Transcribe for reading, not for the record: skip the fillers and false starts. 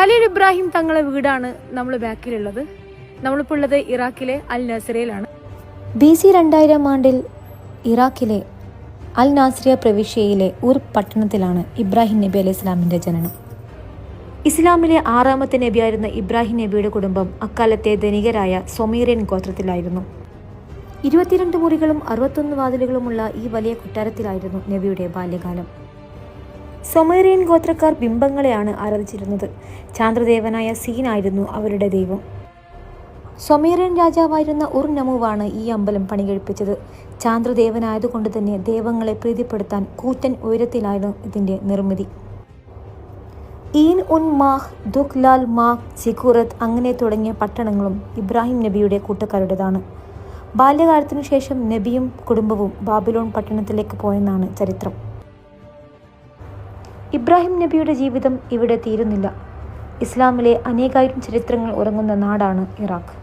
ഖലീൽ ഇബ്രാഹിം തങ്ങളെ വീടാണ് നമ്മൾ ബാക്കിലുള്ളത്. നമ്മളിപ്പോൾ ഉള്ളത് ഇറാഖിലെ അൽ നാസിറയിലാണ്. BC 2000 ആണ്ടിൽ ഇറാഖിലെ അൽ നാസിറിയ പ്രവിശ്യയിലെ ഉർ പട്ടണത്തിലാണ് ഇബ്രാഹിം നബി അലൈഹി ഇസ്ലാമിൻ്റെ ജനനം. ഇസ്ലാമിലെ 6ാമത്തെ നബിയായിരുന്ന ഇബ്രാഹിം നബിയുടെ കുടുംബം അക്കാലത്തെ ധനികരായ സൊമീറിയൻ ഗോത്രത്തിലായിരുന്നു. 22 മുറികളും 61 വാതിലുകളുമുള്ള ഈ വലിയ കൊട്ടാരത്തിലായിരുന്നു നബിയുടെ ബാല്യകാലം. സൊമേറിയൻ ഗോത്രക്കാർ ബിംബങ്ങളെയാണ് ആരാധിച്ചിരുന്നത്. ചാന്ദ്രദേവനായ സീനായിരുന്നു അവരുടെ ദൈവം. സൊമേറിയൻ രാജാവായിരുന്ന ഉർ നമുവാണ് ഈ അമ്പലം പണികഴിപ്പിച്ചത്. ചാന്ദ്രദേവനായതുകൊണ്ട് തന്നെ ദൈവങ്ങളെ പ്രീതിപ്പെടുത്താൻ കൂറ്റൻ ഉയരത്തിലായിരുന്നു ഇതിൻ്റെ നിർമ്മിതി. ഈൻ ഉൻ മാഹ്, ദുഖ്ലാൽ, മാഹ്, സിഖുറത്ത് അങ്ങനെ തുടങ്ങിയ പട്ടണങ്ങളും ഇബ്രാഹിം നബിയുടെ കൂട്ടക്കാരുടേതാണ്. ബാല്യകാലത്തിനു ശേഷം നബിയും കുടുംബവും ബാബിലോൺ പട്ടണത്തിലേക്ക് പോയെന്നാണ് ചരിത്രം. ഇബ്രാഹിം നബിയുടെ ജീവിതം ഇവിടെ തീരുന്നില്ല. ഇസ്ലാമിലെ അനേകായിരം ചരിത്രങ്ങൾ ഉറങ്ങുന്ന നാടാണ് ഇറാഖ്.